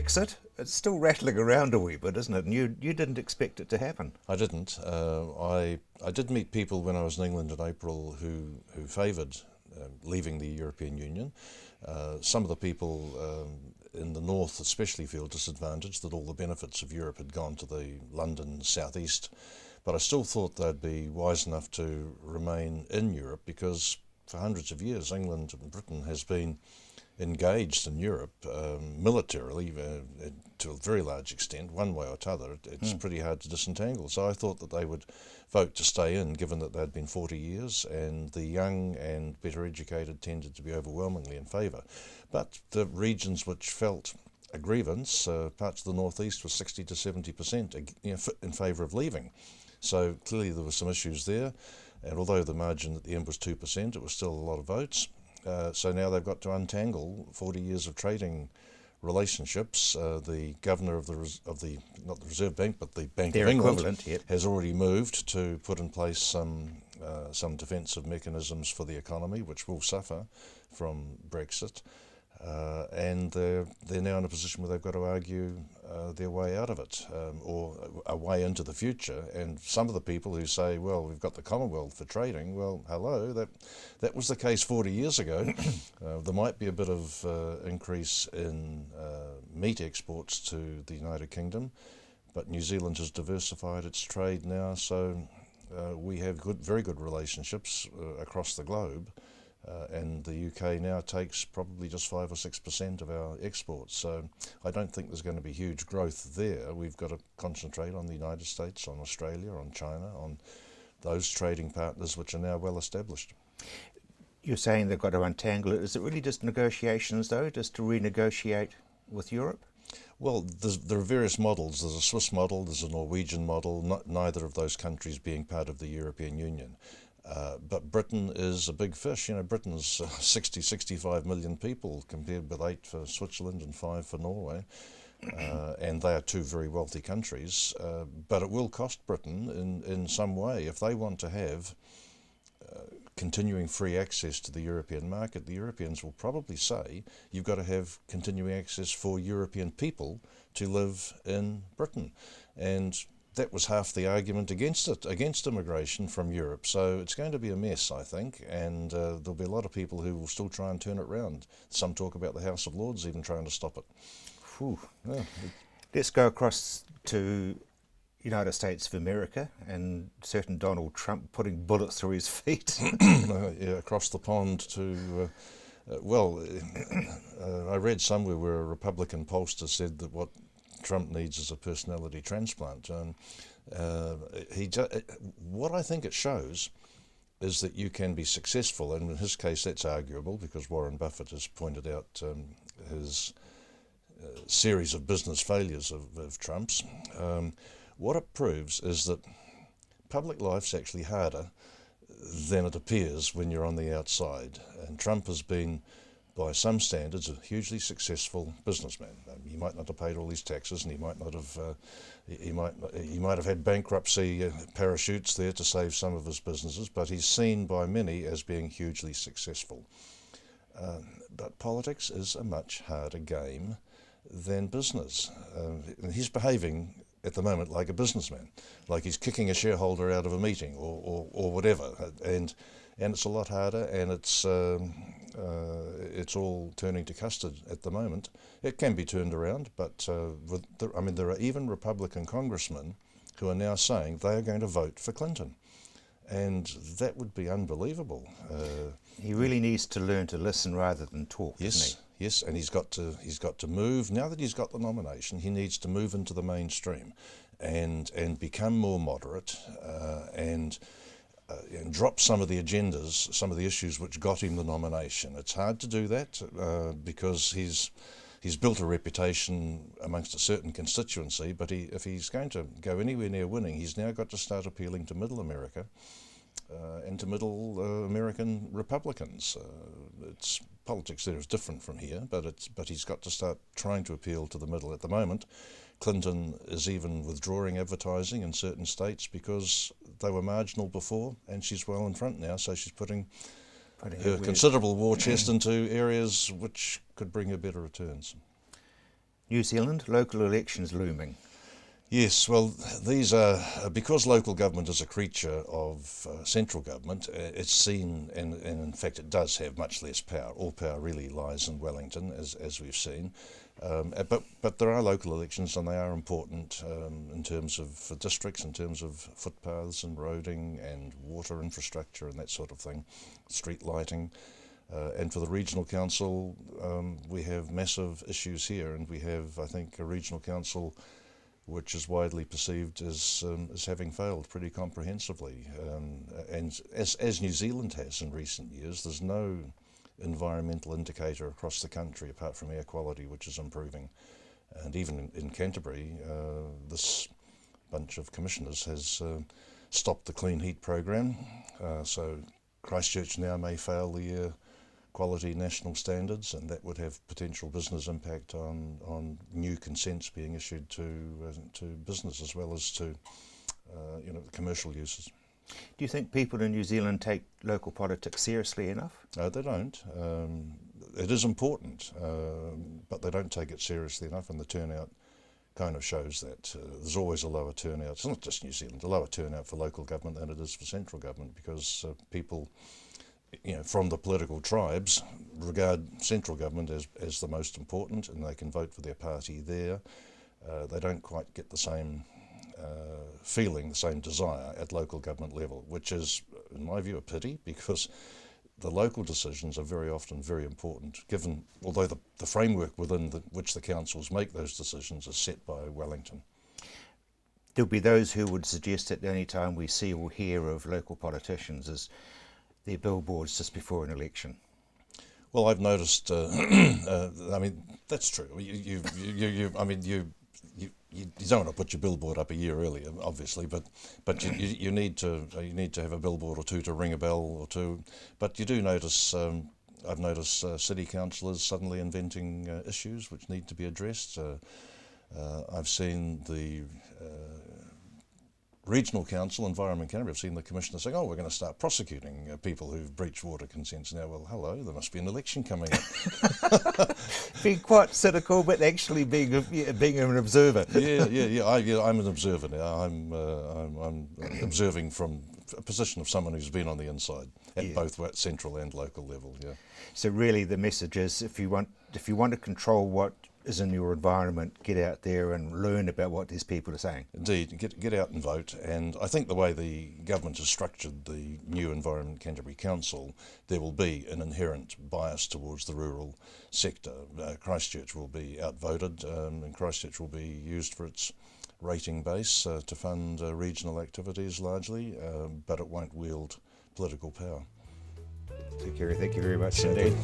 Brexit, it's still rattling around a wee bit, isn't it? And you didn't expect it to happen. I didn't. I did meet people when I was in England in April who favoured leaving the European Union. Some of the people in the north especially feel disadvantaged that all the benefits of Europe had gone to the London southeast. But I still thought they'd be wise enough to remain in Europe because for hundreds of years England and Britain has been engaged in Europe militarily to a very large extent, one way or t'other. It's pretty hard to disentangle. So I thought that they would vote to stay in, given that they'd been 40 years, and the young and better educated tended to be overwhelmingly in favour. But the regions which felt a grievance, parts of the northeast, were 60 to 70% in favour of leaving. So clearly there were some issues there, and although the margin at the end was 2%, it was still a lot of votes. So now they've got to untangle 40 years of trading relationships. The governor of the not the Reserve Bank, but the Bank Their of England equivalent, yep, has already moved to put in place some defensive mechanisms for the economy, which will suffer from Brexit. And they're now in a position where they've got to argue their way out of it, or a way into the future. And some of the people who say, well, we've got the Commonwealth for trading, well, hello, that was the case 40 years ago. There might be a bit of increase in meat exports to the United Kingdom, but New Zealand has diversified its trade now, so we have very good relationships across the globe. And the UK now takes probably just 5 or 6% of our exports. So I don't think there's going to be huge growth there. We've got to concentrate on the United States, on Australia, on China, on those trading partners which are now well established. You're saying they've got to untangle it. Is it really just negotiations, though, just to renegotiate with Europe? Well, there are various models. There's a Swiss model, there's a Norwegian model, neither of those countries being part of the European Union. But Britain is a big fish. You know, Britain's 65 million people compared with 8 for Switzerland and 5 for Norway. And they are two very wealthy countries. But it will cost Britain in some way. If they want to have continuing free access to the European market, the Europeans will probably say you've got to have continuing access for European people to live in Britain. And that was half the argument against immigration from Europe. So it's going to be a mess, I think, and there'll be a lot of people who will still try and turn it round. Some talk about the House of Lords even trying to stop it. Whew. Yeah. Let's go across to United States of America and certain Donald Trump putting bullets through his feet. Yeah, across the pond to... I read somewhere where a Republican pollster said that what Trump needs is a personality transplant. What I think it shows is that you can be successful, and in his case that's arguable because Warren Buffett has pointed out his series of business failures of Trump's. What it proves is that public life's actually harder than it appears when you're on the outside, and Trump has been, by some standards, a hugely successful businessman. He might not have paid all his taxes, and he might not have. He might have had bankruptcy parachutes there to save some of his businesses, but he's seen by many as being hugely successful. But politics is a much harder game than business. He's behaving at the moment like a businessman, like he's kicking a shareholder out of a meeting or whatever, and it's a lot harder, and it's all turning to custard at the moment. It can be turned around, but there are even Republican congressmen who are now saying they are going to vote for Clinton, and that would be unbelievable. He really needs to learn to listen rather than talk, doesn't he? Yes, and he's got to move. Now that he's got the nomination, he needs to move into the mainstream and become more moderate and drop some of the agendas, some of the issues which got him the nomination. It's hard to do that because he's built a reputation amongst a certain constituency, but if he's going to go anywhere near winning, he's now got to start appealing to Middle America and to Middle American Republicans. Politics there is different from here, but he's got to start trying to appeal to the middle. At the moment, Clinton is even withdrawing advertising in certain states because they were marginal before, and she's well in front now, so she's putting her considerable war chest into areas which could bring her better returns. New Zealand, local elections looming. Yes, well, these are, because local government is a creature of central government, it's seen, and in fact it does have much less power. All power really lies in Wellington, as we've seen. But there are local elections, and they are important in terms of districts, in terms of footpaths and roading and water infrastructure and that sort of thing, street lighting. And for the regional council, we have massive issues here, and we have, I think, a regional council which is widely perceived as having failed pretty comprehensively. And as New Zealand has in recent years, there's no environmental indicator across the country apart from air quality which is improving. And even in Canterbury, this bunch of commissioners has stopped the clean heat program. So Christchurch now may fail the air quality national standards, and that would have potential business impact on new consents being issued to business as well as to commercial uses. Do you think people in New Zealand take local politics seriously enough? No, they don't. It is important, but they don't take it seriously enough, and the turnout kind of shows that. There's always a lower turnout. It's not just New Zealand, a lower turnout for local government than it is for central government, because people from the political tribes regard central government as the most important, and they can vote for their party there. They don't quite get the same feeling, the same desire at local government level, which is, in my view, a pity, because the local decisions are very often very important, given, although the framework within which the councils make those decisions is set by Wellington. There'll be those who would suggest that the only time we see or hear of local politicians is their billboards just before an election. Well, I've noticed. I mean, that's true. You don't want to put your billboard up a year earlier, obviously, but you need to have a billboard or two to ring a bell or two. But you do notice. I've noticed city councillors suddenly inventing issues which need to be addressed. I've seen the Regional Council, Environment Canterbury, I've seen the Commissioner saying, we're going to start prosecuting people who've breached water consents now. Well, hello, there must be an election coming up. Being quite cynical, but actually being an observer. Yeah. I'm an observer now. I'm observing from a position of someone who's been on the inside at both central and local level. Yeah. So really, the message is, if you want to control what is in your environment, get out there and learn about what these people are saying. Indeed, get out and vote. And I think the way the government has structured the new Environment Canterbury Council, there will be an inherent bias towards the rural sector. Christchurch will be outvoted, and Christchurch will be used for its rating base to fund regional activities largely, but it won't wield political power. So, Kerry, thank you very much indeed.